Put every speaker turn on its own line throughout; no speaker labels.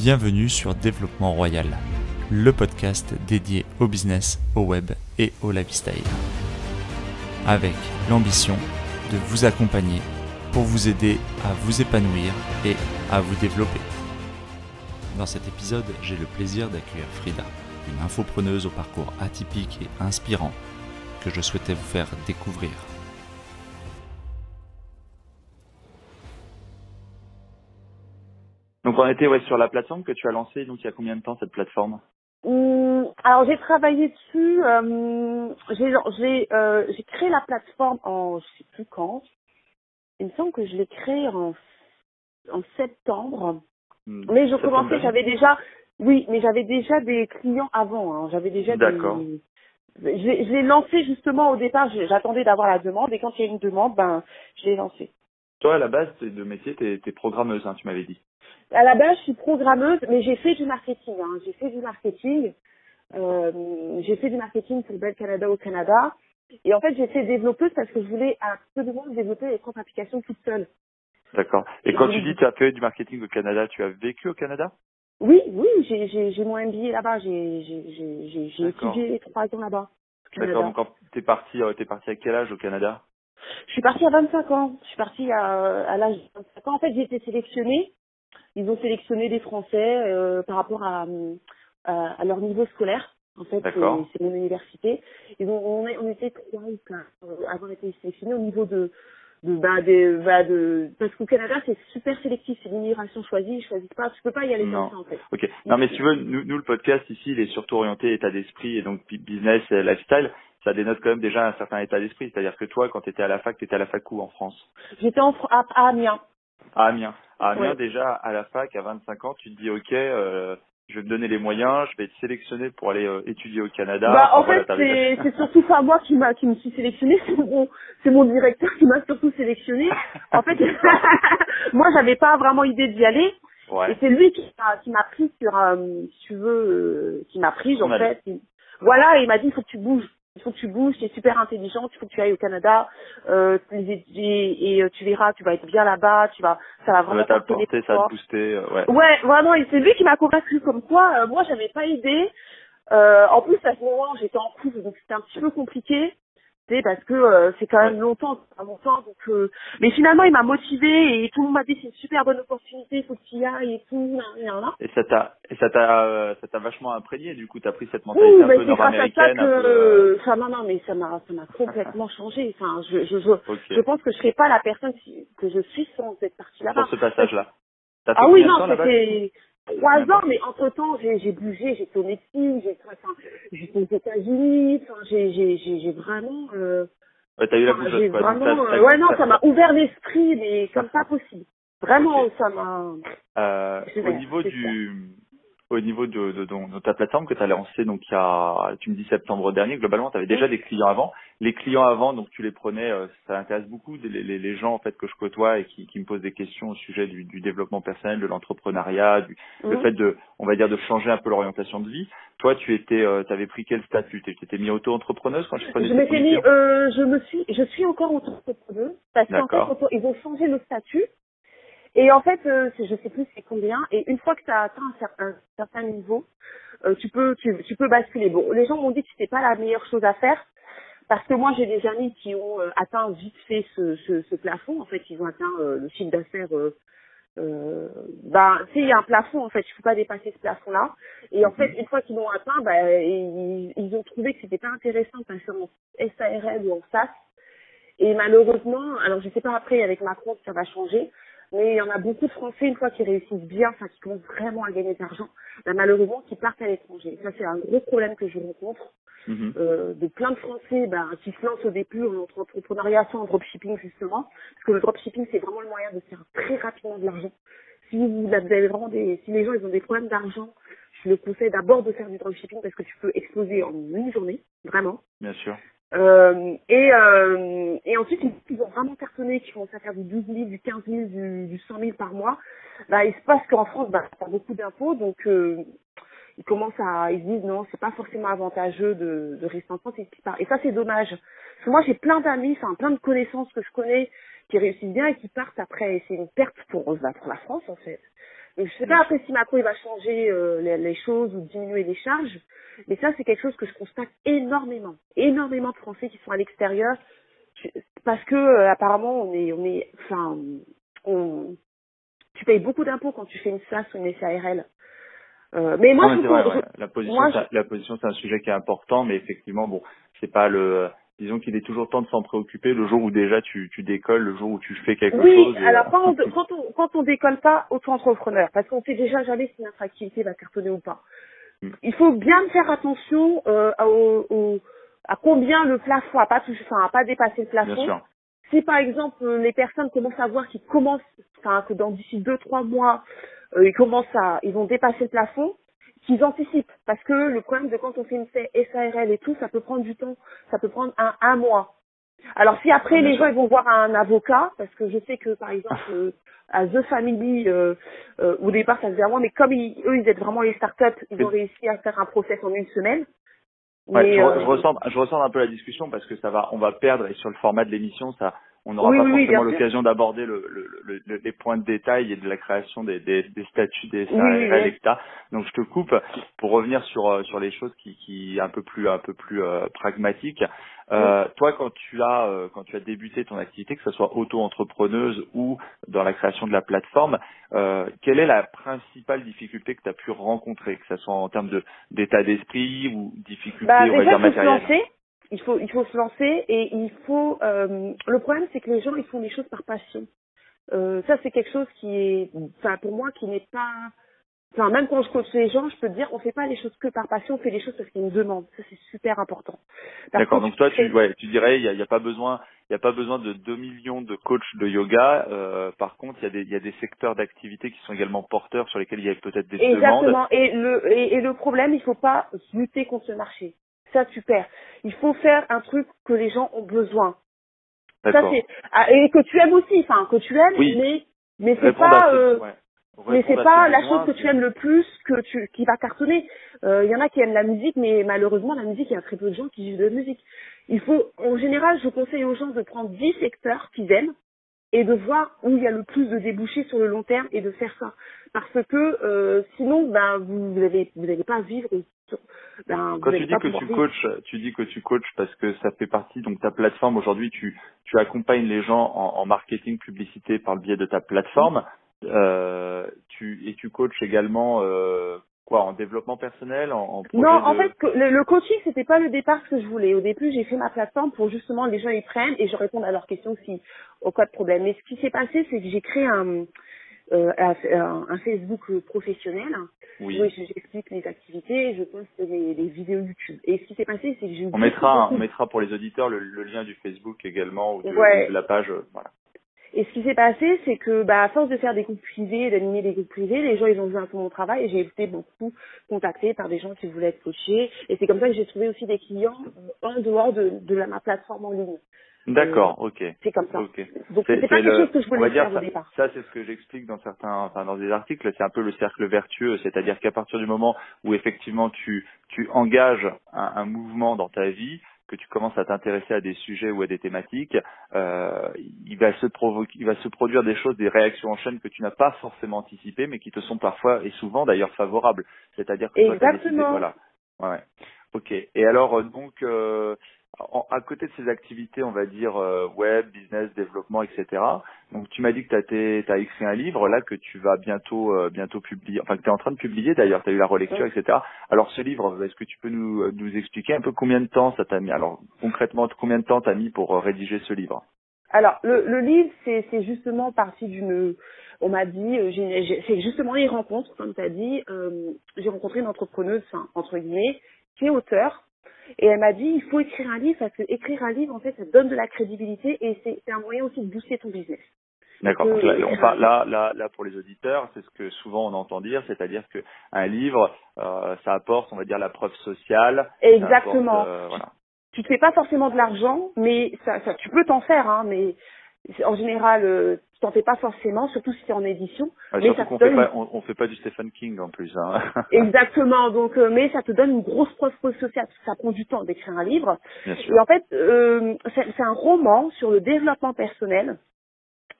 Bienvenue sur Développement Royal, le podcast dédié au business, au web et au lifestyle. Avec l'ambition de vous accompagner pour vous aider à vous épanouir et à vous développer. Dans cet épisode, j'ai le plaisir d'accueillir Frida, une infopreneuse au parcours atypique et inspirant que je souhaitais vous faire découvrir.
Donc on était sur la plateforme que tu as lancée, donc il y a combien de temps cette plateforme?
Alors j'ai travaillé dessus, j'ai créé la plateforme en je sais plus quand. Il me semble que je l'ai créée en septembre. Mais je commençais, j'avais déjà des clients avant. J'avais déjà
D'accord.
je l'ai lancé justement au départ. J'attendais d'avoir la demande et quand il y a une demande, je l'ai lancé.
Toi à la base de métier, t'es programmeuse, tu m'avais dit.
À la base, je suis programmeuse, mais j'ai fait du marketing. J'ai fait du marketing pour Bell Canada au Canada. Et en fait, j'ai été développeuse parce que je voulais absolument développer mes propres applications toute seule.
D'accord. Et quand tu dis que tu as fait du marketing au Canada, tu as vécu au Canada?
Oui, j'ai mon MBA là-bas. J'ai étudié 3 ans là-bas.
D'accord. Donc quand t'es parti à quel âge au Canada?
Je suis partie à 25 ans. Je suis partie à l'âge de 25 ans. En fait, j'ai été sélectionnée. Ils ont sélectionné des Français par rapport à leur niveau scolaire. En fait, c'est mon université. On était 3 ou 4 avoir été sélectionnés au niveau parce qu'au Canada c'est super sélectif, c'est l'immigration choisie, ils choisissent pas, tu peux pas y aller comme ça en fait.
Ok. Non mais si tu veux, nous le podcast ici, il est surtout orienté état d'esprit et donc business et lifestyle. Ça dénote quand même déjà un certain état d'esprit. C'est-à-dire que toi, quand tu étais à la fac, tu étais à la fac où en France?
J'étais à Amiens.
À Amiens. À Amiens,
Ouais.
déjà, à la fac, à 25 ans, tu te dis, ok, je vais me donner les moyens, je vais être sélectionné pour aller étudier au Canada.
En fait, c'est surtout pas moi qui me suis sélectionnée, c'est mon directeur qui m'a surtout sélectionnée. En fait, moi, j'avais pas vraiment idée d'y aller.
Ouais.
Et c'est lui qui m'a pris sur, si tu veux, qui m'a pris, en fait. Voilà, et il m'a dit, il faut que tu bouges. Il faut que tu bouges, tu es super intelligente, il faut que tu ailles au Canada, et tu verras, tu vas être bien là-bas, ça va vraiment
t'apporter, ça va te booster, ouais.
Ouais, vraiment, et c'est lui qui m'a convaincu comme quoi, moi j'avais pas idée. En plus à ce moment j'étais en couple, donc c'était un petit peu compliqué, tu sais, parce que c'est quand même longtemps, donc mais finalement il m'a motivée et tout le monde m'a dit c'est une super bonne opportunité, il faut que tu y ailles et tout, là.
Et ça t'a vachement imprégné, du coup, t'as pris cette mentalité un peu nord-américaine,
ça m'a complètement changé. Enfin, je pense que je serais pas la personne que je suis sans cette partie là-bas.
Pour ce passage-là.
C'était 3 ans, mais entre-temps, j'ai bougé, j'étais au Mexique, j'étais aux États-Unis, j'ai vraiment...
t'as eu la bougeotte, quoi.
Vraiment, ça m'a ouvert l'esprit, mais comme pas possible. Vraiment, ça m'a...
Au niveau de ta plateforme que tu as lancée, donc tu me dis septembre dernier, globalement, tu avais déjà des clients avant. Les clients avant, donc tu les prenais, ça intéresse beaucoup les gens en fait que je côtoie et qui me posent des questions au sujet du développement personnel, de l'entrepreneuriat, le fait de changer un peu l'orientation de vie. Toi, t'avais pris quel statut? Tu t'étais mis auto-entrepreneuse quand tu prenais tes clients?
Je suis encore auto-entrepreneuse parce qu'en fait, ils ont changé le statut. Et en fait, je sais plus c'est combien. Et une fois que tu as atteint un certain niveau, tu peux basculer. Bon, les gens m'ont dit que c'était pas la meilleure chose à faire parce que moi j'ai des amis qui ont atteint vite fait ce plafond. En fait, ils ont atteint le chiffre d'affaires. Tu sais, il y a un plafond en fait. Tu peux pas dépasser ce plafond-là. Et en fait, une fois qu'ils l'ont atteint, ils ont trouvé que c'était pas intéressant de passer en SARL ou en SaaS. Et malheureusement, alors je sais pas après avec Macron si ça va changer. Mais il y en a beaucoup de Français, une fois qu'ils réussissent bien, qui commencent vraiment à gagner de l'argent, malheureusement, qui partent à l'étranger. Ça, c'est un gros problème que je rencontre. De plein de Français qui se lancent au début en entrepreneuriat, soit en dropshipping, justement. Parce que le dropshipping, c'est vraiment le moyen de faire très rapidement de l'argent. Si vous avez vraiment si les gens, ils ont des problèmes d'argent, je le conseille d'abord de faire du dropshipping parce que tu peux exploser en une journée, vraiment.
Bien sûr.
Et ensuite, ils ont vraiment cartonné, qui commencent à faire du 12 000, du 15 000, du 100 000 par mois. Il se passe qu'en France, t'as beaucoup d'impôts, donc ils se disent non, c'est pas forcément avantageux de rester en France et qu'ils partent. Et ça, c'est dommage. Parce que moi, j'ai plein d'amis, plein de connaissances que je connais qui réussissent bien et qui partent après. Et c'est une perte pour la France, en fait. Donc, je sais pas après si Macron il va changer les choses ou diminuer les charges, mais ça c'est quelque chose que je constate énormément de Français qui sont à l'extérieur parce que apparemment tu payes beaucoup d'impôts quand tu fais une SAS ou une SARL. Mais moi,
non, mais c'est vrai, ouais. La position, c'est un sujet qui est important, mais effectivement, bon, c'est pas disons qu'il est toujours temps de s'en préoccuper le jour où déjà tu décolles, le jour où tu fais quelque chose.
Oui, alors quand on décolle pas auto-entrepreneur, parce qu'on sait déjà jamais si notre activité va cartonner ou pas. Il faut bien faire attention à combien le plafond, à pas dépasser le plafond.
Bien sûr.
Si par exemple les personnes commencent à voir que dans d'ici 2-3 mois ils vont dépasser le plafond, qu'ils anticipent. Parce que le problème de quand on fait une SARL et tout, ça peut prendre du temps, ça peut prendre un mois. Alors si après les gens ils vont voir un avocat, parce que je sais que par exemple à The Family au départ ça faisait un mois, mais comme eux ils aident vraiment les startups, ils ont réussi à faire un process en 1 semaine.
Ouais,
mais,
je ressens un peu la discussion parce que on va perdre et sur le format de l'émission on n'aura pas forcément l'occasion d'aborder les points de détail et de la création des statuts des SARL, etc. Donc je te coupe pour revenir sur les choses qui un peu plus pragmatiques. Toi, quand tu as débuté ton activité, que ce soit auto-entrepreneuse ou dans la création de la plateforme, quelle est la principale difficulté que tu as pu rencontrer, que ce soit en termes d'état d'esprit ou difficulté, on va dire, matérielle?
Il faut se lancer et le problème c'est que les gens ils font les choses par passion. Ça c'est quelque chose qui est, pour moi qui n'est pas, même quand je coach les gens, je peux te dire on fait pas les choses que par passion, on fait les choses parce qu'il y a une demande. Ça c'est super important.
D'accord. Donc toi tu dirais il y a pas besoin de 2 millions de coachs de yoga. Par contre il y a des secteurs d'activité qui sont également porteurs sur lesquels il y a peut-être des demandes.
Exactement. Et le problème il faut pas lutter contre le marché. Ça, tu perds. Il faut faire un truc que les gens ont besoin.
D'accord.
Ça, et que tu aimes aussi, mais c'est pas la chose que tu aimes le plus qui va cartonner. Il y en a qui aiment la musique, mais malheureusement, la musique, il y a très peu de gens qui vivent de musique. En général, je conseille aux gens de prendre 10 secteurs qu'ils aiment et de voir où il y a le plus de débouchés sur le long terme et de faire ça. Parce que sinon, vous n'allez pas vivre.
Quand tu dis que tu coaches parce que ça fait partie, donc ta plateforme aujourd'hui, tu accompagnes les gens en marketing, publicité par le biais de ta plateforme, tu coaches également en développement personnel, en projet.
Non, en fait, le coaching c'était pas le départ ce que je voulais. Au début, j'ai fait ma plateforme pour justement les gens ils prennent et je réponds à leurs questions au cas de problème. Mais ce qui s'est passé, c'est que j'ai créé un Facebook professionnel.
Oui.
Où j'explique les activités, je poste les vidéos YouTube. Et ce qui s'est passé, c'est que j'ai
on mettra pour les auditeurs le lien du Facebook également ou de la page. Voilà.
Et ce qui s'est passé, c'est que à force de faire des groupes privés, d'animer des groupes privés, les gens ils ont vu un peu mon travail et j'ai été beaucoup contactée par des gens qui voulaient être coachés. Et c'est comme ça que j'ai trouvé aussi des clients en dehors de ma plateforme en ligne.
D'accord, ok.
C'est comme ça.
Okay.
Donc c'est pas quelque chose que je voulais faire au départ.
Ça c'est ce que j'explique dans des articles, c'est un peu le cercle vertueux, c'est-à-dire qu'à partir du moment où effectivement tu engages un mouvement dans ta vie, que tu commences à t'intéresser à des sujets ou à des thématiques, il va se produire des choses, des réactions en chaîne que tu n'as pas forcément anticipées, mais qui te sont parfois et souvent d'ailleurs favorables. C'est-à-dire que toi, tu as décidé, voilà. Ouais. Ok. Et alors à côté de ces activités, on va dire web, business, développement, etc. Donc tu m'as dit que tu as écrit un livre là que tu vas bientôt publier, enfin que tu es en train de publier d'ailleurs, tu as eu la relecture, etc. Alors ce livre, est-ce que tu peux nous expliquer un peu combien de temps ça t'a mis? Alors concrètement, combien de temps t'as mis pour rédiger ce livre?
Alors le livre, c'est justement parti on m'a dit, c'est justement les rencontres, comme tu as dit. J'ai rencontré une entrepreneuse, entre guillemets, qui est auteure. Et elle m'a dit, il faut écrire un livre parce que écrire un livre, en fait, ça donne de la crédibilité et c'est un moyen aussi de booster ton business.
D'accord. Donc là, pour les auditeurs, c'est ce que souvent on entend dire, c'est-à-dire que un livre, ça apporte, on va dire, la preuve sociale.
Exactement.
Voilà.
Tu te fais pas forcément de l'argent, mais ça, tu peux t'en faire, mais en général, tu t'en fais pas forcément, surtout si c'est en édition.
Ouais, mais surtout qu'on fait pas du Stephen King en plus.
Exactement. Donc, mais ça te donne une grosse preuve sociale. Ça prend du temps d'écrire un livre.
Bien sûr.
Et en fait, c'est un roman sur le développement personnel.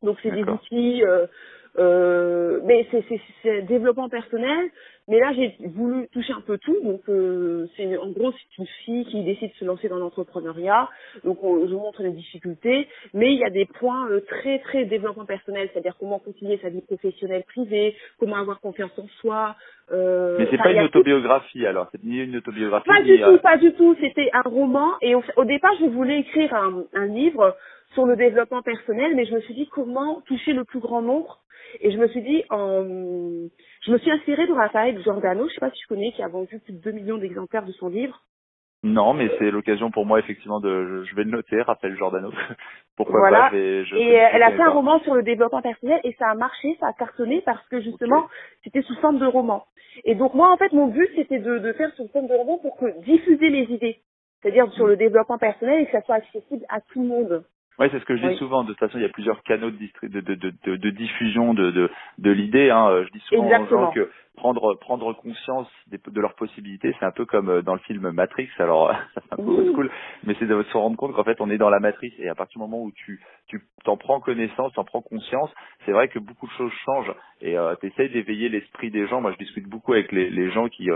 Donc c'est des
D'accord.
outils, mais c'est développement personnel. Mais là j'ai voulu toucher un peu tout. Donc c'est en gros c'est une fille qui décide de se lancer dans l'entrepreneuriat. Donc je montre les difficultés, mais il y a des points très très développement personnel, c'est-à-dire comment concilier sa vie professionnelle privée, comment avoir confiance en soi.
Mais c'est pas une autobiographie alors, c'est ni une autobiographie
Pas du tout. C'était un roman et au départ je voulais écrire un livre sur le développement personnel, mais je me suis dit comment toucher le plus grand nombre. Et je me suis dit, je me suis inspirée de Raphaël Giordano, je sais pas si tu connais, qui a vendu plus de 2 millions d'exemplaires de son livre.
Non, mais c'est l'occasion pour moi effectivement je vais le noter, Raphaël Giordano. Pourquoi
Voilà.
pas,
Elle a fait un roman sur le développement personnel et ça a marché, ça a cartonné parce que justement c'était sous forme de roman. Et donc moi en fait mon but c'était de faire sous forme de roman pour diffuser les idées, c'est-à-dire sur le développement personnel et que ça soit accessible à tout le monde.
Oui, c'est ce que je dis souvent. De toute façon, il y a plusieurs canaux de diffusion de l'idée. Hein. Je dis souvent aux gens que prendre conscience de leurs possibilités, c'est un peu comme dans le film Matrix. Alors, ça c'est un peu old school, mais c'est de se rendre compte qu'en fait, on est dans la matrice. Et à partir du moment où tu t'en prends connaissance, t'en prends conscience, c'est vrai que beaucoup de choses changent. Et tu essayes d'éveiller l'esprit des gens. Moi, je discute beaucoup avec les gens qui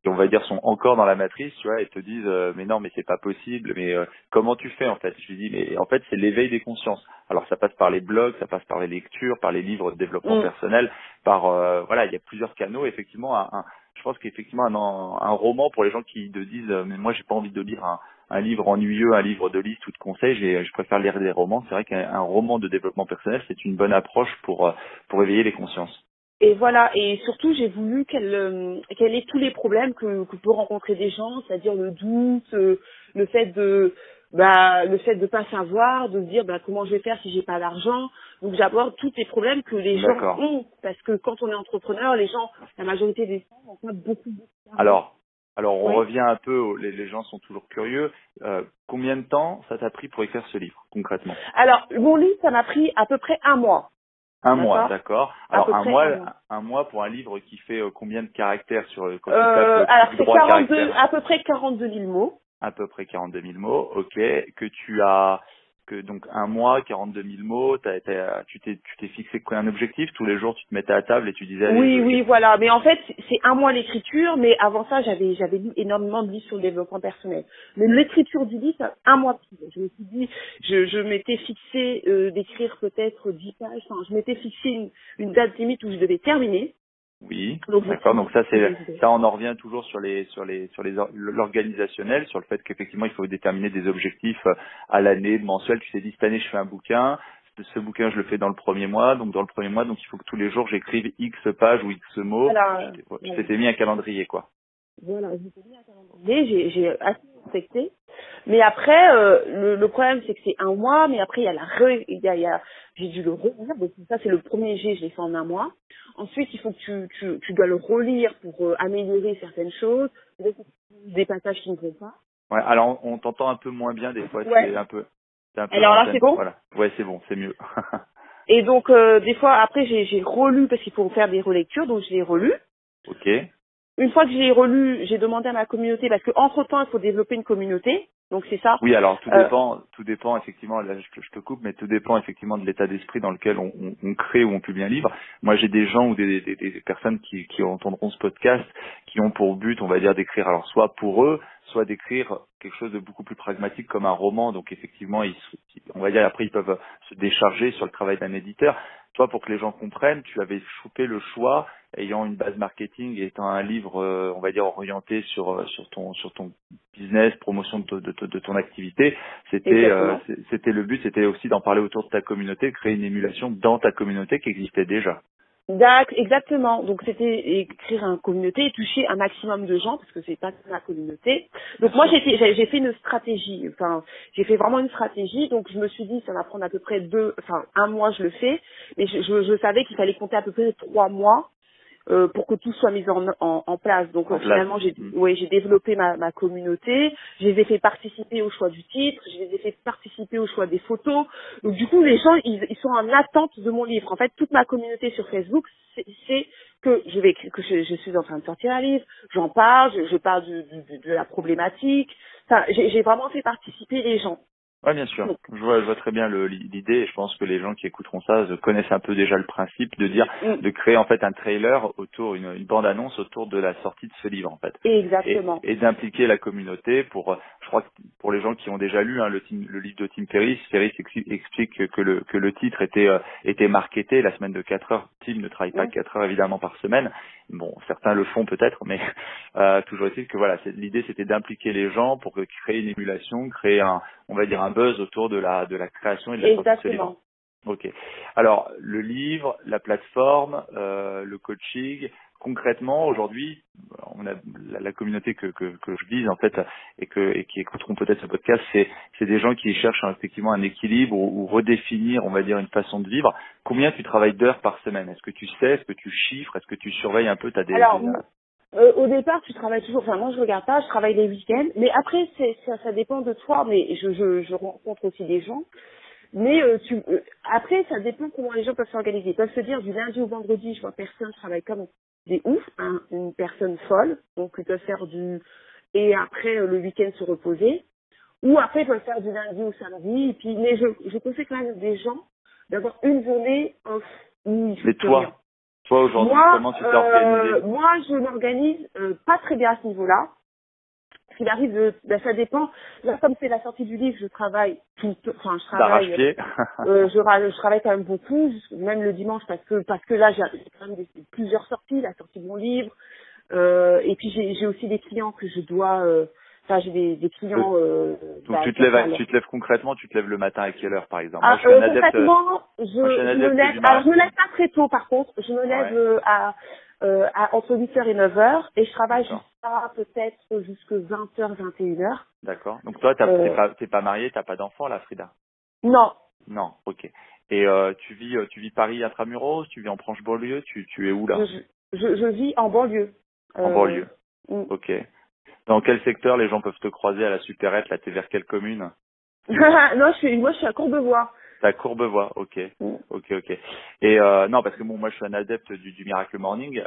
on va dire sont encore dans la matrice, tu vois, et te disent mais non, mais c'est pas possible, mais comment tu fais en fait? Je lui dis mais en fait c'est l'éveil des consciences. Alors ça passe par les blogs, ça passe par les lectures, par les livres de développement personnel, par voilà, il y a plusieurs canaux. Effectivement, je pense qu'effectivement un roman pour les gens qui te disent mais moi j'ai pas envie de lire un livre ennuyeux, un livre de liste ou de conseils, je préfère lire des romans. C'est vrai qu'un roman de développement personnel c'est une bonne approche pour éveiller les consciences.
Et voilà, et surtout j'ai voulu qu'elle ait tous les problèmes que peut rencontrer des gens, c'est-à-dire le doute, le fait de pas savoir, de se dire comment je vais faire si j'ai pas d'argent. Donc j'aborde tous les problèmes que les gens ont, parce que quand on est entrepreneur, la majorité des gens ont pas beaucoup
d'argent. Alors on revient un peu, les gens sont toujours curieux. Combien de temps ça t'a pris pour écrire ce livre concrètement?
Alors mon livre ça m'a pris à peu près un mois.
Un mois, d'accord. Alors un mois pour un livre qui fait combien de caractères sur quand tu tapes
alors c'est à peu près 42 000 mots.
À peu près 42 000 mots, ok. Donc un mois, 42 000 mots. Tu t'es fixé un objectif tous les jours, tu te mettais à table et tu disais. Allez,
oui, voilà. Mais en fait, c'est un mois l'écriture, mais avant ça, j'avais lu énormément de livres sur le développement personnel. Mais l'écriture du livre, c'est un mois plus. Je me suis dit, je m'étais fixé d'écrire peut-être 10 pages. Enfin, je m'étais fixé une date limite où je devais terminer.
Oui, d'accord. Donc ça on en revient toujours sur l'organisationnel, sur le fait qu'effectivement il faut déterminer des objectifs à l'année, mensuel. Tu t'es dit cette année je fais un bouquin, ce bouquin je le fais dans le premier mois, donc dans le premier mois donc il faut que tous les jours j'écrive X pages ou X mots. Je t'étais mis un calendrier quoi.
Voilà, j'ai mis un calendrier, j'ai assez respecté. Mais après, le problème c'est que c'est un mois, mais après j'ai dû le relire, donc ça c'est le premier jet, je l'ai fait en un mois. Ensuite, il faut que tu dois le relire pour améliorer certaines choses, des passages qui ne vont pas.
Ouais, alors on t'entend un peu moins bien des fois,
ouais.
c'est un peu
alors là c'est bon.
Voilà. Ouais, c'est bon, c'est mieux.
Et donc des fois après j'ai relu parce qu'il faut faire des relectures, donc je l'ai relu.
Ok.
Une fois que j'ai relu, j'ai demandé à ma communauté, parce que entre temps, il faut développer une communauté. Donc c'est ça.
Oui, alors tout dépend effectivement, là je te coupe, mais tout dépend effectivement de l'état d'esprit dans lequel on crée ou on publie un livre. Moi j'ai des gens ou des personnes qui entendront ce podcast, qui ont pour but, on va dire, d'écrire alors soit pour eux, soit d'écrire quelque chose de beaucoup plus pragmatique comme un roman. Donc effectivement, on va dire après ils peuvent se décharger sur le travail d'un éditeur. Toi, pour que les gens comprennent, tu avais chopé le choix, ayant une base marketing et étant un livre, on va dire, orienté sur ton business, promotion de ton activité. C'était le but, c'était aussi d'en parler autour de ta communauté, de créer une émulation dans ta communauté qui existait déjà.
Exactement. Donc c'était écrire une communauté et toucher un maximum de gens parce que c'est pas ma communauté. Donc moi j'ai fait une stratégie. Enfin j'ai fait vraiment une stratégie. Donc je me suis dit ça va prendre à peu près un mois je le fais. Mais je savais qu'il fallait compter à peu près 3 mois pour que tout soit mis en place. Donc finalement j'ai développé ma communauté, je les ai fait participer au choix du titre, je les ai fait participer au choix des photos. Donc du coup les gens ils sont en attente de mon livre. En fait toute ma communauté sur Facebook c'est que je suis en train de sortir un livre, j'en parle, je parle de la problématique. Enfin j'ai vraiment fait participer les gens.
Ouais, bien sûr. Je vois très bien l'idée et je pense que les gens qui écouteront ça connaissent un peu déjà le principe de dire, de créer en fait un trailer autour, une bande-annonce autour de la sortie de ce livre en fait.
Exactement.
Et d'impliquer la communauté je crois que pour les gens qui ont déjà lu le livre de Tim Ferriss, explique que le titre était marketé la semaine de 4 heures. Tim ne travaille pas 4 heures évidemment par semaine. Bon, certains le font peut-être, mais toujours est-il que voilà, l'idée c'était d'impliquer les gens pour créer une émulation, créer on va dire un buzz autour de la création et de la sortie de ce livre. Ok. Alors le livre, la plateforme, le coaching. Concrètement, aujourd'hui, on a la communauté que je vise en fait et qui écouteront peut-être ce podcast, c'est des gens qui cherchent effectivement un équilibre ou redéfinir, on va dire, une façon de vivre. Combien tu travailles d'heures par semaine? Est-ce que tu sais? Est-ce que tu chiffres? Est-ce que tu surveilles un peu
au départ, tu travailles toujours. Enfin, moi, je regarde pas. Je travaille les week-ends. Mais après, ça dépend de toi. Mais je rencontre aussi des gens. Mais après, ça dépend comment les gens peuvent s'organiser. Ils peuvent se dire du lundi au vendredi, je vois personne, je travaille comme des oufs, une personne folle. Donc, ils peuvent faire et après le week-end se reposer. Ou après, ils peuvent faire du lundi au samedi. Et puis, mais je conseille quand même des gens d'avoir une journée off.
Mais toi aujourd'hui, comment tu t'es organisé?
Moi, je m'organise pas très bien à ce niveau-là. Ce qu'il arrive, ça dépend. Là, comme c'est la sortie du livre, je travaille je travaille quand même beaucoup, même le dimanche, parce que là, j'ai quand même plusieurs sorties, la sortie de mon livre, et puis j'ai aussi des clients que je dois, j'ai des clients.
Donc tu te lèves concrètement, tu te lèves le matin à quelle heure, par exemple?
Moi, je suis un adepte. Concrètement, je me lève. Alors, je me lève pas très tôt, par contre. Je me lève à entre 8h et 9h et je travaille peut-être jusque 20h, 21h.
D'accord. Donc toi, t'es pas mariée, t'as pas d'enfant là, Frida?
Non.
Non, ok. Et tu vis Paris intramuros, tu vis en proche banlieue, tu es où là?
Je vis en banlieue.
En banlieue. Ok. Dans quel secteur les gens peuvent te croiser à la supérette? Là, t'es vers quelle commune?
Non, moi je suis à Courbevoie.
C'est à Courbevoie, ok. Ok. Et non, parce que bon, moi je suis un adepte du Miracle Morning.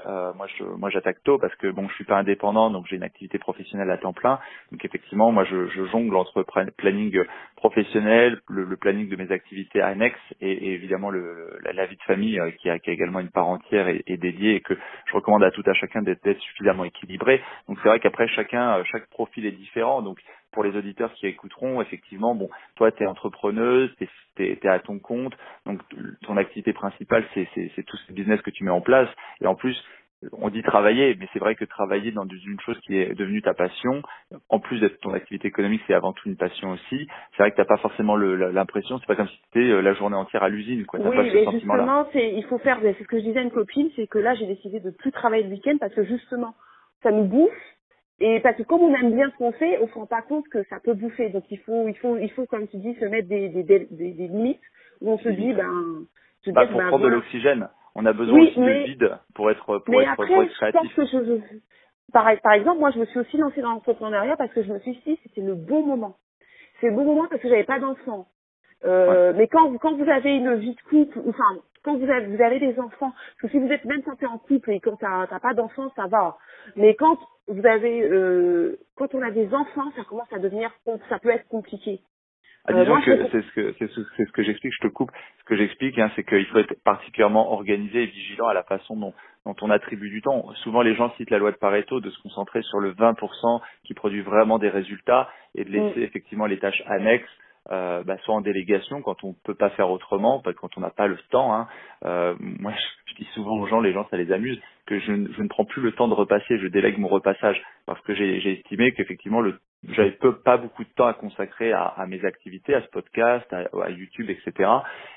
Moi j'attaque tôt parce que bon, je suis pas indépendant, donc j'ai une activité professionnelle à temps plein. Donc effectivement, moi je jongle entre planning professionnel, le planning de mes activités annexes et évidemment la vie de famille qui a également une part entière et dédiée et que je recommande à tout à chacun d'être suffisamment équilibré. Donc c'est vrai qu'après chaque profil est différent. Donc pour les auditeurs qui écouteront, effectivement, bon, toi, tu es entrepreneuse, t'es à ton compte, donc ton activité principale, c'est tout ce business que tu mets en place. Et en plus, on dit travailler, mais c'est vrai que travailler dans une chose qui est devenue ta passion, en plus d'être ton activité économique, c'est avant tout une passion aussi. C'est vrai que t'as pas forcément l'impression, c'est pas comme si t'étais la journée entière à l'usine, quoi.
Oui, mais justement, il faut faire, c'est ce que je disais à une copine, c'est que là, j'ai décidé de plus travailler le week-end parce que justement, ça nous bouffe. Et parce que comme on aime bien ce qu'on fait, on se rend pas compte que ça peut bouffer. Donc il faut, comme tu dis, se mettre des limites où on se dit,
pour prendre de l'oxygène. On a besoin aussi de vide pour être créatif.
Je pense que par exemple, moi, je me suis aussi lancée dans l'entrepreneuriat parce que je me suis dit, c'était le bon moment. C'est le bon moment parce que j'avais pas d'enfants. Mais quand vous avez une vie de couple, enfin, quand vous avez des enfants, parce que si vous êtes même quand t'es en couple et quand t'as pas d'enfants, ça va. Mais quand vous avez, quand on a des enfants, ça commence à devenir, ça peut être compliqué.
Disons que c'est ce que j'explique, je te coupe. Ce que j'explique, c'est qu'il faut être particulièrement organisé et vigilant à la façon dont on attribue du temps. Souvent, les gens citent la loi de Pareto, de se concentrer sur le 20% qui produit vraiment des résultats et de laisser effectivement les tâches annexes, soit en délégation quand on peut pas faire autrement, quand on n'a pas le temps. Moi, je dis souvent aux gens, les gens, ça les amuse, que je ne prends plus le temps de repasser, je délègue mon repassage parce que j'ai estimé qu'effectivement j'avais pas beaucoup de temps à consacrer à mes activités, à ce podcast, à YouTube, etc.,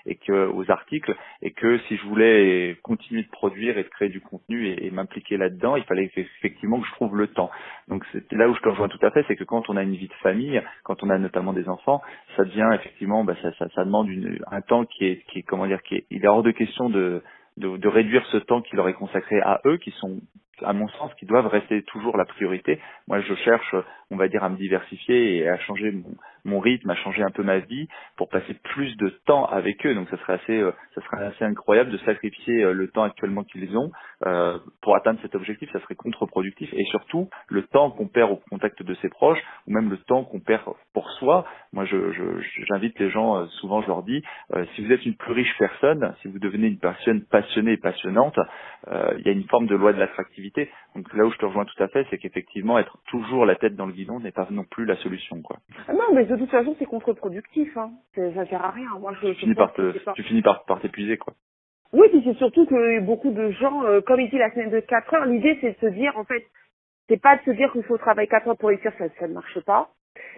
et aux articles, et que si je voulais continuer de produire et de créer du contenu et m'impliquer là-dedans, il fallait effectivement que je trouve le temps. Donc c'est là où je te rejoins tout à fait, c'est que quand on a une vie de famille, quand on a notamment des enfants, ça devient effectivement, ça demande un temps qui est il est hors de question de réduire ce temps qui leur est consacré à eux, qui sont, à mon sens, qui doivent rester toujours la priorité. Moi, je cherche, on va dire, à me diversifier et à changer mon rythme, à changer un peu ma vie pour passer plus de temps avec eux. Donc ça serait assez incroyable de sacrifier le temps actuellement qu'ils ont pour atteindre cet objectif. Ça serait contre-productif, et surtout le temps qu'on perd au contact de ses proches, ou même le temps qu'on perd pour soi. Moi, j'invite les gens, souvent je leur dis, si vous êtes une plus riche personne, si vous devenez une personne passionnée et passionnante, il y a une forme de loi de l'attractivité. Donc là où je te rejoins tout à fait, c'est qu'effectivement être toujours la tête dans le guidon n'est pas non plus la solution, quoi.
Ah non, mais de toute façon c'est contre-productif, hein. Ça sert à rien. Moi,
tu finis par t'épuiser, quoi.
Oui, puis c'est surtout que beaucoup de gens, comme il dit la semaine de 4 heures, l'idée c'est de se dire, en fait, c'est pas de se dire qu'il faut travailler 4 heures pour réussir, ça ne marche pas.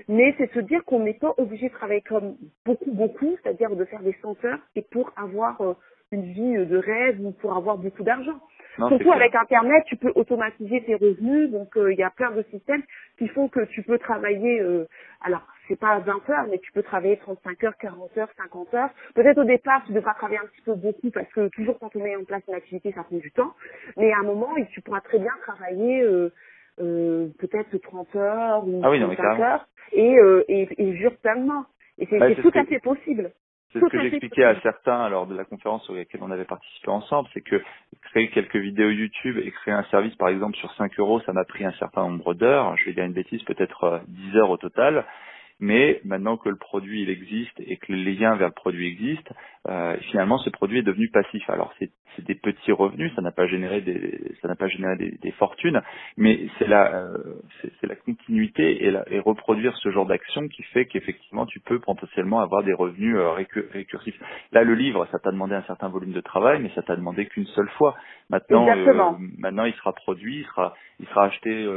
Mais c'est de se dire qu'on n'est pas obligé de travailler comme beaucoup, c'est-à-dire de faire des 100 heures, et pour avoir une vie de rêve ou pour avoir beaucoup d'argent.
Non,
surtout avec Internet, tu peux automatiser tes revenus, donc il y a plein de systèmes qui font que tu peux travailler, alors c'est pas 20 heures, mais tu peux travailler 35 heures, 40 heures, 50 heures. Peut-être au départ, tu devras travailler un petit peu beaucoup parce que toujours quand on met en place une activité, ça prend du temps. Mais à un moment, tu pourras très bien travailler peut-être 30 heures ou 35 heures et jure pleinement. Et c'est tout à fait possible.
C'est ce que j'expliquais à certains lors de la conférence sur laquelle on avait participé ensemble, c'est que créer quelques vidéos YouTube et créer un service par exemple sur 5 €, ça m'a pris un certain nombre d'heures. Je vais dire une bêtise, peut-être 10 heures au total. Mais maintenant que le produit il existe et que les liens vers le produit existent, finalement ce produit est devenu passif. Alors c'est des petits revenus, ça n'a pas généré des fortunes, mais c'est la continuité et reproduire ce genre d'action qui fait qu'effectivement tu peux potentiellement avoir des revenus récursifs. Là le livre, ça t'a demandé un certain volume de travail, mais ça t'a demandé qu'une seule fois. Maintenant il sera produit, il sera acheté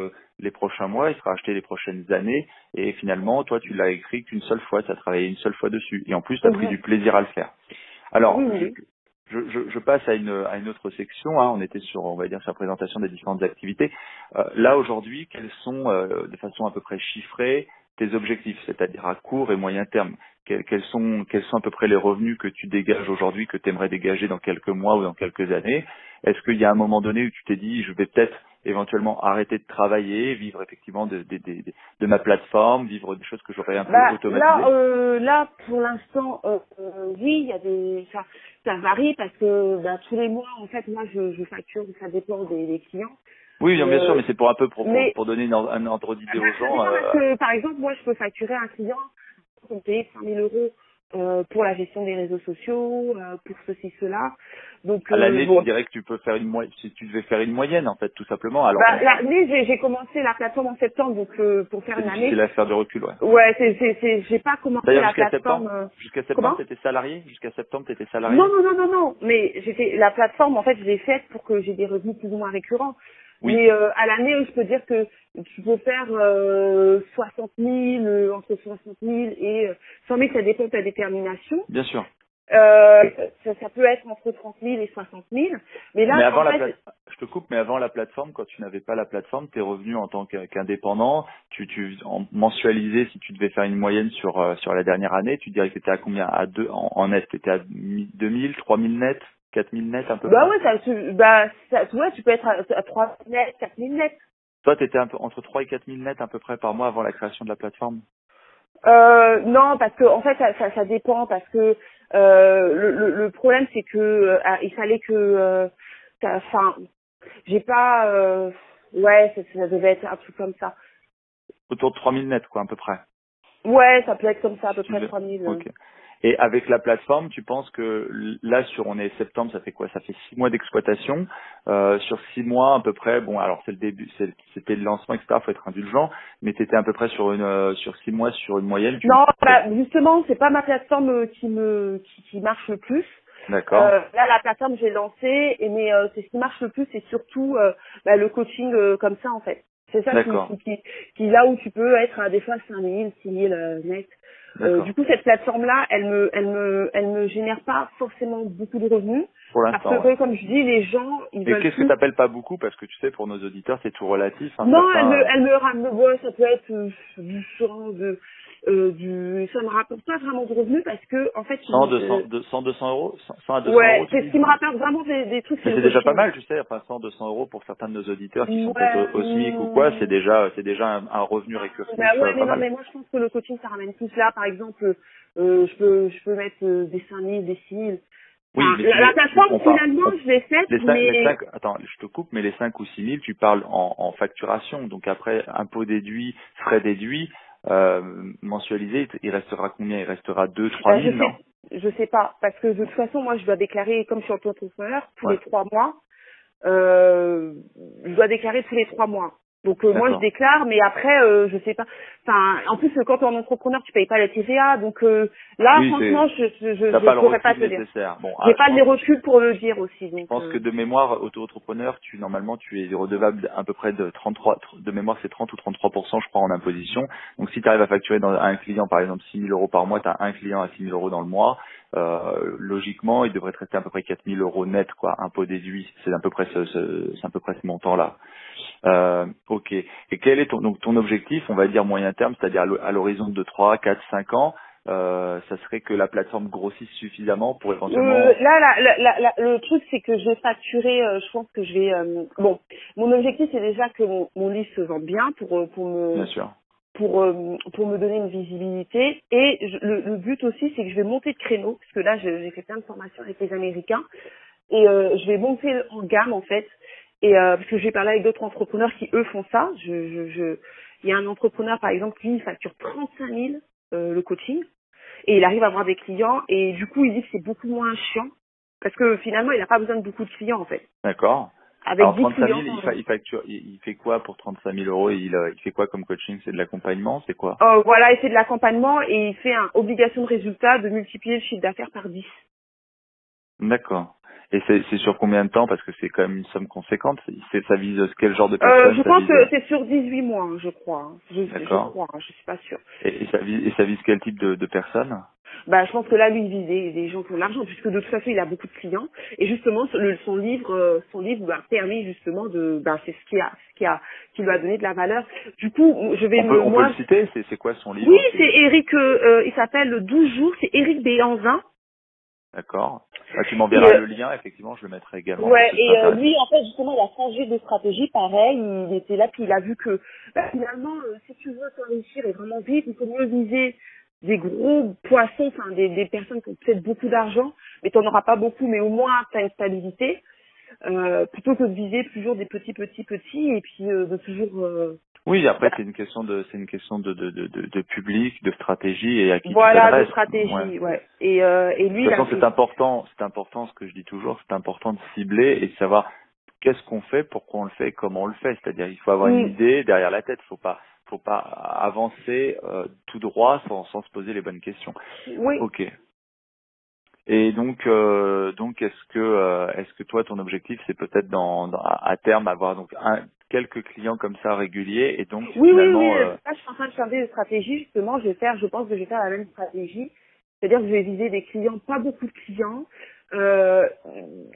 les prochains mois, il sera acheté les prochaines années, et finalement, toi, tu l'as écrit qu'une seule fois, tu as travaillé une seule fois dessus, et en plus, tu as pris du plaisir à le faire. Alors, je passe à une autre section, hein. On était sur, on va dire, sur la présentation des différentes activités. Là, aujourd'hui, quels sont, de façon à peu près chiffrée, tes objectifs, c'est-à-dire à court et moyen terme? Quels sont à peu près les revenus que tu dégages aujourd'hui, que tu aimerais dégager dans quelques mois ou dans quelques années? Est-ce qu'il y a un moment donné où tu t'es dit, je vais peut-être éventuellement arrêter de travailler, vivre effectivement de ma plateforme, vivre des choses que j'aurais un peu automatisées?
Là, pour l'instant, oui, il y a ça varie parce que tous les mois, en fait, moi, je facture, ça dépend des clients.
Oui, bien sûr, mais c'est pour un peu pour donner un ordre d'idée aux gens.
Parce que, par exemple, moi, je peux facturer un client pour me payer 5 000 € pour la gestion des réseaux sociaux, pour ceci, cela. Donc,
à l'année, tu dirais que tu peux faire si tu devais faire une moyenne, en fait, tout simplement. Alors,
l'année, j'ai commencé la plateforme en septembre, donc pour faire une année.
C'est difficile à faire de recul, ouais.
Ouais, j'ai pas commencé la plateforme.
Jusqu'à septembre, t'étais salarié? Jusqu'à septembre, t'étais salarié?
Non. Mais la plateforme, en fait, je l'ai faite pour que j'ai des revenus plus ou moins récurrents. Oui. Mais à l'année, je peux dire que tu peux faire 60 000, entre 60 000 et 100 000, ça dépend de ta détermination.
Bien sûr.
Ça peut être entre 30 000 et 60 000. Mais là,
je te coupe, mais avant la plateforme, quand tu n'avais pas la plateforme, tes revenus en tant qu'indépendant, tu mensualisais, si tu devais faire une moyenne sur la dernière année, tu dirais que tu étais à combien? En net, tu étais à 2 000, 3 000 net? 4 000 net un peu?
Ouais, tu peux être à 3 000 net, 4 000 net.
Toi, tu étais entre 3 et 4 000 net à peu près par mois avant la création de la plateforme?
Non, parce que en fait, ça dépend, parce que le problème, c'est que il fallait que, j'ai pas, ça devait être un truc comme ça.
Autour de 3 000 net, quoi, à peu près.
Ouais, ça peut être comme ça, à peu près 3 000.
Ok. Et avec la plateforme, tu penses que là, on est septembre, ça fait quoi? Ça fait 6 mois d'exploitation. Sur 6 mois, à peu près, bon, alors c'est le début, c'était le lancement, etc. Faut être indulgent, mais t'étais à peu près sur 6 mois, sur une moyenne.
Non, justement, c'est pas ma plateforme qui marche le plus.
D'accord.
Là, la plateforme, j'ai lancé, mais c'est ce qui marche le plus, c'est surtout le coaching comme ça, en fait. C'est ça qui là où tu peux être à des fois 5 000, 6 000 net. Du coup, cette plateforme-là, elle me génère pas forcément beaucoup de revenus.
Pour l'instant.
Parce que, comme je dis, les gens, ils veulent.
Et qu'est-ce que t'appelles pas beaucoup? Parce que tu sais, pour nos auditeurs, c'est tout relatif. Hein,
non, elle me ramène, ça peut être 800, ça me rapporte pas vraiment de revenus parce que en fait
100, 200 euros, 100 à 200 euros.
C'est ce qui me rapporte vraiment des trucs.
Mais c'est déjà pas mal, tu sais, enfin 100, 200 euros pour certains de nos auditeurs qui sont peut-être au SMIC ou quoi, c'est déjà un revenu récurrent.
Mais moi je pense que le coaching ça ramène plus là. Par exemple, je peux mettre des 5000, des 6000.
Oui,
enfin, la plateforme finalement je l'ai faite,
attends, je te coupe, mais les 5 ou 6 000, tu parles en facturation, donc après impôt déduit, frais déduits, mensualisé, il restera combien? Il restera 2-3 000, non?
Je sais pas, parce que de toute façon, moi, je dois déclarer, comme je suis auto-entrepreneur, tous les 3 mois, je dois déclarer tous les 3 mois. Donc moi je déclare, mais après je sais pas. Enfin, en plus quand tu es en entrepreneur, tu payes pas la TVA, donc là franchement je pourrais pas te dire.
Bon,
j'ai pas les reculs pour le dire aussi. Donc,
je pense que de mémoire auto-entrepreneur, normalement tu es redevable à peu près de 33, de mémoire c'est 30 ou 33% je crois en imposition. Donc si tu arrives à facturer à un client par exemple 6 000 euros par mois, tu as un client à 6 000 euros dans le mois. Logiquement, il devrait te rester à peu près 4 000 euros net, quoi, impôt déduit. C'est à peu près ce montant-là. Ok. Et quel est ton objectif, on va dire moyen terme, c'est-à-dire à l'horizon de 3, 4, 5 ans, ça serait que la plateforme grossisse suffisamment pour éventuellement...
le truc, c'est que je vais facturer, je pense que je vais... mon objectif, c'est déjà que mon livre se vende bien pour me...
Bien sûr.
Pour me donner une visibilité. Et le but aussi, c'est que je vais monter de créneau, parce que là, j'ai fait plein de formations avec les Américains, et je vais monter en gamme, en fait. Et parce que j'ai parlé avec d'autres entrepreneurs qui eux font ça. Il y a un entrepreneur par exemple qui facture 35 000 le coaching et il arrive à avoir des clients et du coup il dit que c'est beaucoup moins chiant parce que finalement il n'a pas besoin de beaucoup de clients en fait.
D'accord.
Avec
alors
10
35 000,
clients,
il facture, il fait quoi pour 35 000 euros? Il fait quoi comme coaching? C'est de l'accompagnement? C'est quoi?
Voilà, il fait de l'accompagnement et il fait une obligation de résultat de multiplier le chiffre d'affaires par 10.
D'accord. Et c'est sur combien de temps? Parce que c'est quand même une somme conséquente. Ça vise quel genre de personnes?
Je pense que c'est sur 18 mois, je crois.
D'accord.
Je suis pas sûre.
Et ça vise quel type de personnes?
Je pense que là, lui, il vise des gens qui ont de l'argent, puisque de toute façon, il a beaucoup de clients. Et justement, son livre lui a permis justement c'est qui lui a donné de la valeur. Du coup, on peut
le citer. C'est quoi son livre?
Oui, c'est Eric. Il s'appelle 12 jours. C'est Eric Béanzin.
D'accord. Tu m'enverras le lien, effectivement, je le mettrai également.
Ouais, et lui, en fait, justement, il a changé de stratégie, pareil, il était là, puis il a vu que, finalement, si tu veux t'enrichir et vraiment vite, il faut mieux viser des gros poissons, enfin, des personnes qui ont peut-être beaucoup d'argent, mais t'en auras pas beaucoup, mais au moins, t'as une stabilité, plutôt que de viser toujours des petits, et puis, de toujours,
Oui, après c'est une question de public, de stratégie et à qui
voilà,
tu t'adresses.
De stratégie, ouais. Et lui,
de toute façon, c'est important ce que je dis toujours, c'est important de cibler et de savoir qu'est-ce qu'on fait, pourquoi on le fait, et comment on le fait. C'est-à-dire, il faut avoir une idée derrière la tête. Faut pas avancer tout droit sans se poser les bonnes questions.
Oui.
Ok. Et donc est-ce que toi ton objectif c'est peut-être à terme avoir donc quelques clients comme ça réguliers et donc finalement
Là, je suis en train de changer de stratégie justement. Je pense que je vais faire la même stratégie, c'est-à-dire que je vais viser des clients, pas beaucoup de clients,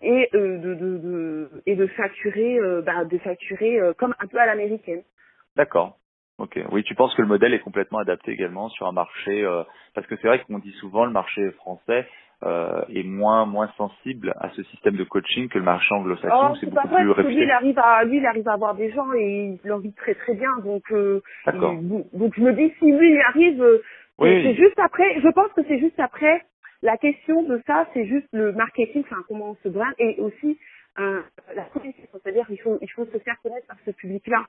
et de facturer comme un peu à l'américaine.
D'accord. Ok. Oui, tu penses que le modèle est complètement adapté également sur un marché parce que c'est vrai qu'on dit souvent le marché français est moins sensible à ce système de coaching que le marché anglo-saxon où c'est beaucoup plus réputé.
Lui, il arrive à avoir des gens et il en vit très très bien. Donc je me dis si lui il arrive, c'est juste après. Je pense que c'est juste après. La question de ça, c'est juste le marketing, enfin comment on se brand et aussi la communication, c'est-à-dire il faut se faire connaître par ce public-là.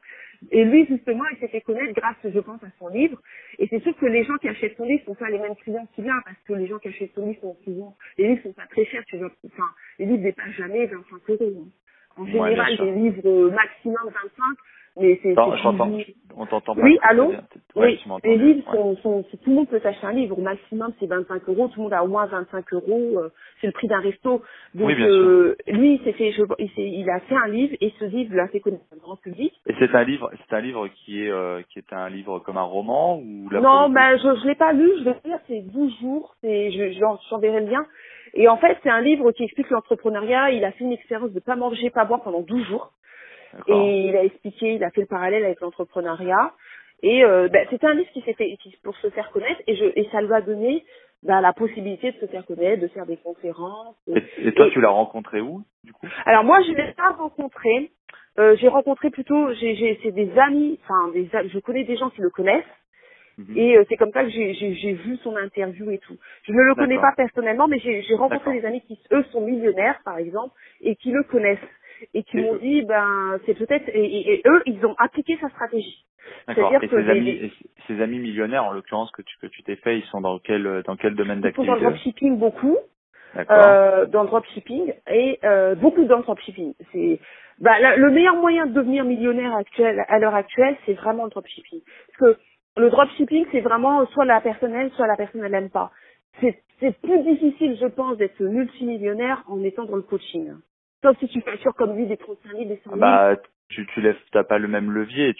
Et lui justement, il s'est fait connaître grâce, je pense, à son livre. Et c'est sûr que les gens qui achètent son livre sont pas les mêmes clients qu'il a, parce que les gens qui achètent son livre sont souvent, les livres sont pas très chers, tu vois. Enfin, les livres dépassent jamais 25 €. En général, des livres maximum 25. Mais
on t'entend pas.
Oui, allô?
Oui,
les livres tout le monde peut s'acheter un livre. Au maximum, c'est 25 €. Tout le monde a au moins 25 €. C'est le prix d'un resto. Donc, lui, il a fait un livre et ce livre l'a fait connaître un grand public.
Et c'est un livre qui est un livre comme un roman ou
non, je l'ai pas lu. Je vais lire. C'est 12 jours. J'enverrai le lien. Et en fait, c'est un livre qui explique l'entrepreneuriat. Il a fait une expérience de pas manger, pas boire pendant 12 jours. Et il a fait le parallèle avec l'entrepreneuriat. Et c'était un livre qui s'est fait pour se faire connaître et ça lui a donné la possibilité de se faire connaître, de faire des conférences.
Et toi, tu l'as rencontré où, du coup?
Alors moi, je ne l'ai pas rencontré. J'ai rencontré plutôt, c'est des amis, je connais des gens qui le connaissent. Et c'est comme ça que j'ai vu son interview et tout. Je ne le connais pas personnellement, mais j'ai rencontré des amis qui, eux, sont millionnaires, par exemple, et qui le connaissent. Et qui m'ont dit, c'est peut-être, et eux, ils ont appliqué sa stratégie.
D'accord. Et ces amis millionnaires, en l'occurrence, que tu t'es fait, ils sont dans quel domaine d'activité?
Ils sont dans le dropshipping beaucoup. Dans le dropshipping et beaucoup dans le dropshipping. C'est le meilleur moyen de devenir millionnaire à l'heure actuelle, c'est vraiment le dropshipping. Parce que le dropshipping, c'est vraiment soit la personne aime, soit la personne ne l'aime pas. C'est plus difficile, je pense, d'être multimillionnaire en étant dans le coaching. Sauf si tu factures comme lui des 35 000, des 100 000.
T'as pas le même levier.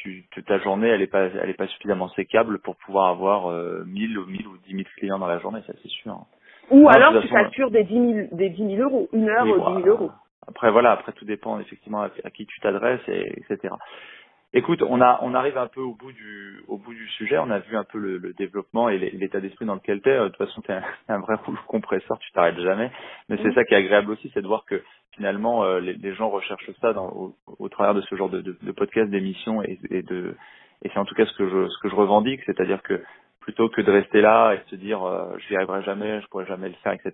Ta journée, elle est pas suffisamment sécable pour pouvoir avoir 1000 ou 10 000 clients dans la journée, ça c'est sûr.
Ou alors tu factures des 10 000 euros, une heure, 10 000 euros.
Après tout dépend effectivement à qui tu t'adresses, etc. Écoute, on arrive un peu au bout du sujet. On a vu un peu le développement et l'état d'esprit dans lequel t'es. De toute façon, t'es un vrai rouleau compresseur, tu t'arrêtes jamais. Mais c'est ça qui est agréable aussi, c'est de voir que finalement les gens recherchent ça au travers de ce genre de podcast, d'émissions et c'est en tout cas ce que je revendique, c'est-à-dire que plutôt que de rester là et de se dire je n'y arriverai jamais, je pourrai jamais le faire, etc.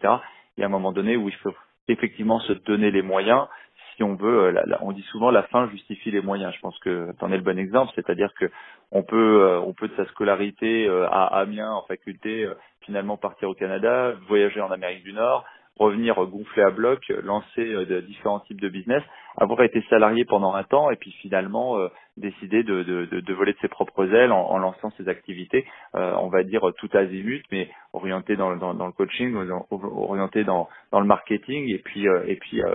Il y a un moment donné où il faut effectivement se donner les moyens. Si on veut, on dit souvent la fin justifie les moyens. Je pense que tu en es le bon exemple, c'est-à-dire que on peut de sa scolarité à Amiens en faculté finalement partir au Canada, voyager en Amérique du Nord, revenir gonfler à bloc, lancer de différents types de business, avoir été salarié pendant un temps et puis finalement décider de voler de ses propres ailes en lançant ses activités, on va dire tout azimut, mais orienté dans le coaching, orienté dans le marketing et puis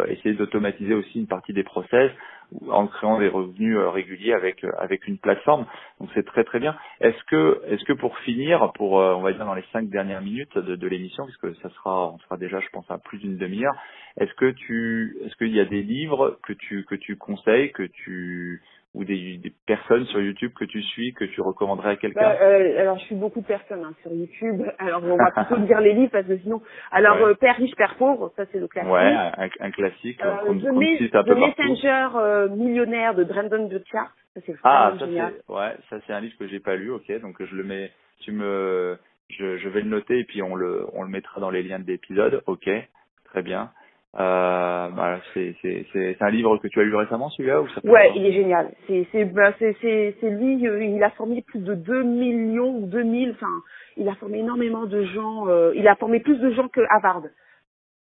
essayer d'automatiser aussi une partie des process en créant des revenus réguliers avec une plateforme. Donc c'est très très bien. Est-ce que pour finir, on va dire dans les 5 dernières minutes de l'émission, puisque on sera déjà je pense à plus d'une demi-heure, est-ce qu'il y a des livres que tu conseilles, ou des personnes sur YouTube que tu suis, que tu recommanderais à quelqu'un?
Alors je suis beaucoup de personnes sur YouTube. Alors on va plutôt dire les livres parce que sinon. Alors Père riche, Père pauvre, ça c'est le classique.
Ouais, un classique.
The Messenger millionnaire de Brandon Burchard, ça c'est vraiment génial.
Ça c'est un livre que j'ai pas lu, ok, donc je le mets. Je vais le noter et puis on le mettra dans les liens de l'épisode, ok, très bien. C'est un livre que tu as lu récemment, celui-là, ou ça?
Ouais, il est génial. C'est lui, il a formé plus de 2 millions ou 2000, il a formé énormément de gens, il a formé plus de gens que Harvard.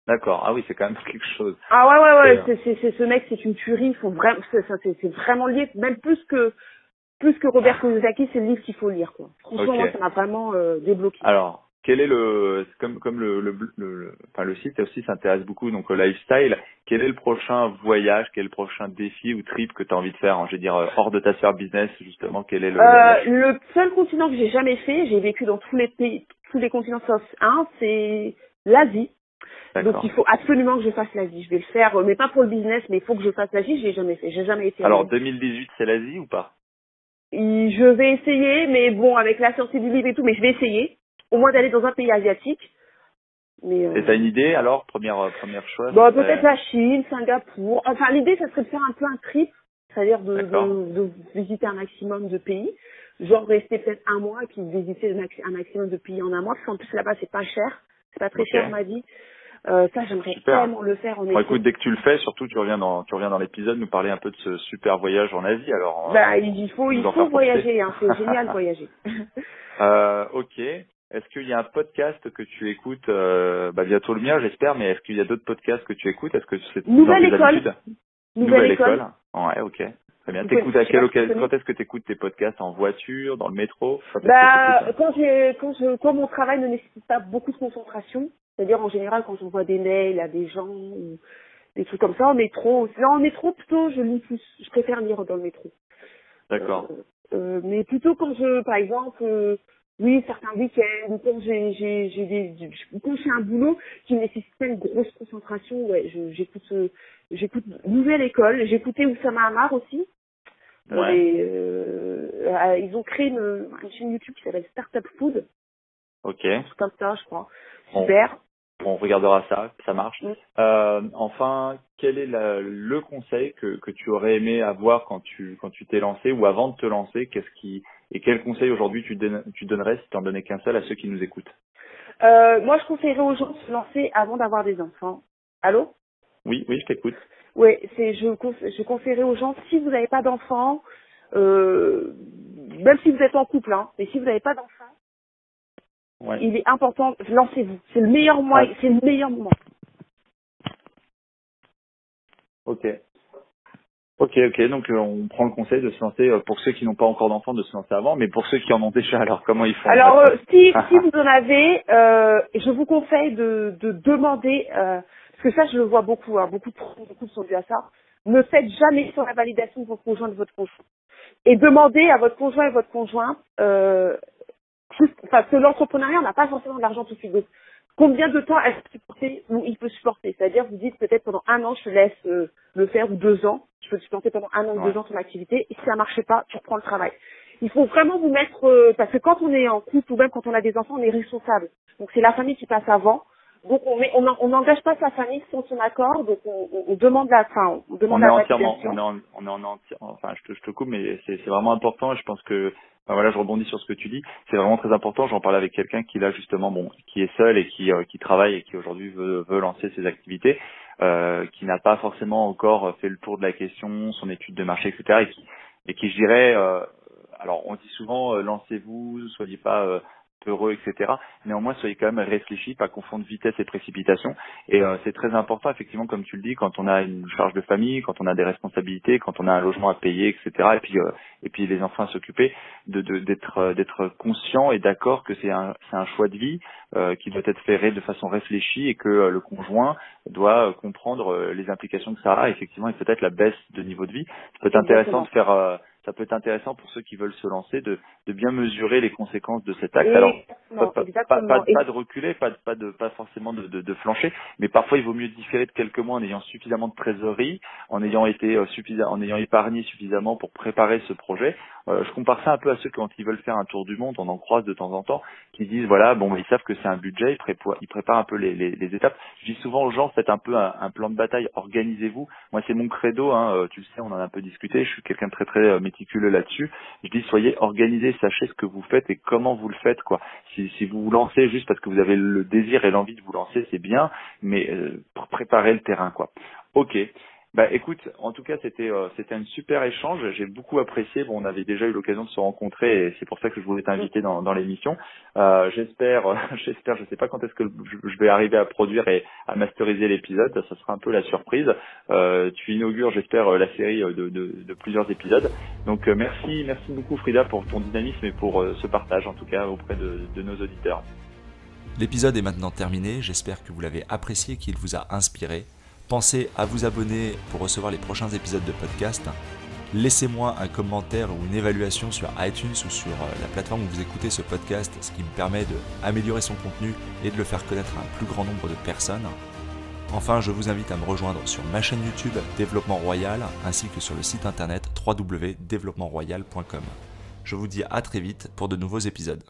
D'accord. Ah oui, c'est quand même quelque chose.
Ah ouais, c'est ce mec, c'est une tuerie, c'est vraiment lié, même plus que Robert Kiyosaki, c'est le livre qu'il faut lire, quoi. Franchement, moi, ça m'a vraiment débloqué.
Alors, quel est comme le site aussi s'intéresse beaucoup donc au lifestyle, quel est le prochain voyage, quel est le prochain défi ou trip que tu as envie de faire, je veux dire hors de ta sphère business justement, quel est
le seul continent que j'ai jamais fait, j'ai vécu dans tous les pays, tous les continents sauf un, c'est l'Asie. Donc il faut absolument que je fasse l'Asie. Je vais le faire, mais pas pour le business, mais il faut que je fasse l'Asie, je l'ai jamais fait, j'ai jamais été.
Alors 2018 c'est l'Asie ou pas?
Je vais essayer, mais bon, avec la sortie du livre et tout, mais je vais essayer. Au moins d'aller dans un pays asiatique. Mais
et t'as une idée alors, première choix?
Bon, peut-être la Chine, Singapour. Enfin, l'idée, ça serait de faire un peu un trip, c'est-à-dire de visiter un maximum de pays. Genre rester peut-être un mois et puis visiter un maximum de pays en un mois. Parce qu'en plus là-bas, c'est pas cher, c'est pas très cher, on m'a dit. Ça, j'aimerais tellement le faire en été.
Écoute, dès que tu le fais, surtout tu reviens dans l'épisode nous parler un peu de ce super voyage en Asie. Alors.
Il faut voyager, c'est génial voyager.
Ok. Est-ce qu'il y a un podcast que tu écoutes, bientôt le mien, j'espère, mais est-ce qu'il y a d'autres podcasts que tu écoutes? Est-ce que c'est
Nouvelle École.
Nouvelle École. Ouais, ok. Très bien. T'écoutes à quelle occasion? Quand est-ce que tu écoutes tes podcasts? En voiture, dans le métro?
Quand mon travail ne nécessite pas beaucoup de concentration, c'est-à-dire en général quand j'envoie des mails à des gens ou des trucs comme ça, en métro. Non, en métro plutôt, je lis plus. Je préfère lire dans le métro.
D'accord.
Mais plutôt quand par exemple, certains week-ends, quand j'ai un boulot qui nécessite pas une grosse concentration, j'écoute Nouvelle École. J'écoutais Oussama Hamar aussi. Ils ont créé une chaîne YouTube qui s'appelle Startup Food.
Ok.
Un truc comme ça, je crois. Super.
On regardera ça marche. Enfin, quel est le conseil que tu aurais aimé avoir quand tu t'es lancé ou avant de te lancer? Et quel conseil aujourd'hui tu donnerais, si tu en donnais qu'un seul, à ceux qui nous écoutent?
Moi, je conseillerais aux gens de se lancer avant d'avoir des enfants. Allô?
Oui, je t'écoute.
Oui, je conseillerais aux gens, si vous n'avez pas d'enfants, même si vous êtes en couple, hein, mais si vous n'avez pas d'enfants, il est important, lancez-vous. C'est le meilleur moyen, c'est le meilleur moment.
Ok. Donc on prend le conseil de se lancer, pour ceux qui n'ont pas encore d'enfants, de se lancer avant, mais pour ceux qui en ont déjà, alors comment ils font?
Alors si vous en avez, je vous conseille de demander, parce que ça je le vois beaucoup, hein, beaucoup de sont dus à ça. Ne faites jamais sur la validation de votre conjoint, et demandez à votre conjoint et votre conjoint, parce que l'entrepreneuriat n'a pas forcément de l'argent tout de suite. Donc, combien de temps il peut supporter? C'est-à-dire, vous dites peut-être pendant 1 an, je te laisse le faire, ou 2 ans, je peux te supporter pendant 1 an ou 2 ans ton activité, et si ça marchait pas, tu reprends le travail. Il faut vraiment vous mettre, parce que quand on est en couple ou même quand on a des enfants, on est responsable. Donc c'est la famille qui passe avant. Donc on n'engage pas sa famille sans son accord, donc on demande on demande la validation.
Enfin, je te coupe, mais c'est vraiment important, et je pense que je rebondis sur ce que tu dis. C'est vraiment très important. J'en parlais avec quelqu'un qui là justement, qui est seul et qui travaille et qui aujourd'hui veut lancer ses activités, qui n'a pas forcément encore fait le tour de la question, son étude de marché, etc. Et qui je dirais, alors on dit souvent lancez-vous, soyez pas peureux, etc. Néanmoins, soyez quand même réfléchis, pas confondre vitesse et précipitation. Et c'est très important, effectivement, comme tu le dis, quand on a une charge de famille, quand on a des responsabilités, quand on a un logement à payer, etc. Et puis les enfants à s'occuper, d'être conscient et d'accord que c'est un choix de vie qui doit être fait de façon réfléchie, et que le conjoint doit comprendre les implications que ça a, effectivement, et peut-être la baisse de niveau de vie. Ça peut être intéressant de faire. Ça peut être intéressant pour ceux qui veulent se lancer de bien mesurer les conséquences de cet acte. Alors, pas de reculer, pas forcément de flancher, mais parfois il vaut mieux différer de quelques mois en ayant suffisamment de trésorerie, en ayant épargné suffisamment pour préparer ce projet. Je compare ça un peu à ceux quand ils veulent faire un tour du monde, on en croise de temps en temps, qui disent ils savent que c'est un budget, ils préparent un peu les étapes. Je dis souvent aux gens, faites un peu un plan de bataille, organisez-vous. Moi c'est mon credo, tu le sais, on en a un peu discuté, je suis quelqu'un de très très méticuleux là-dessus. Je dis soyez organisés, sachez ce que vous faites et comment vous le faites, quoi. Si vous vous lancez juste parce que vous avez le désir et l'envie de vous lancer, c'est bien, mais pour préparer le terrain, quoi. Ok. Écoute, en tout cas c'était un super échange, j'ai beaucoup apprécié. On avait déjà eu l'occasion de se rencontrer et c'est pour ça que je voulais t'inviter dans l'émission. J'espère, je sais pas quand est-ce que je vais arriver à produire et à masteriser l'épisode, ça sera un peu la surprise. Tu inaugures, j'espère, la série de plusieurs épisodes. Donc merci beaucoup Frida pour ton dynamisme et pour ce partage, en tout cas auprès de nos auditeurs.
L'épisode est maintenant terminé, j'espère que vous l'avez apprécié, qu'il vous a inspiré. Pensez à vous abonner pour recevoir les prochains épisodes de podcast. Laissez-moi un commentaire ou une évaluation sur iTunes ou sur la plateforme où vous écoutez ce podcast, ce qui me permet d'améliorer son contenu et de le faire connaître à un plus grand nombre de personnes. Enfin, je vous invite à me rejoindre sur ma chaîne YouTube Développement Royal ainsi que sur le site internet www.développementroyal.com. Je vous dis à très vite pour de nouveaux épisodes.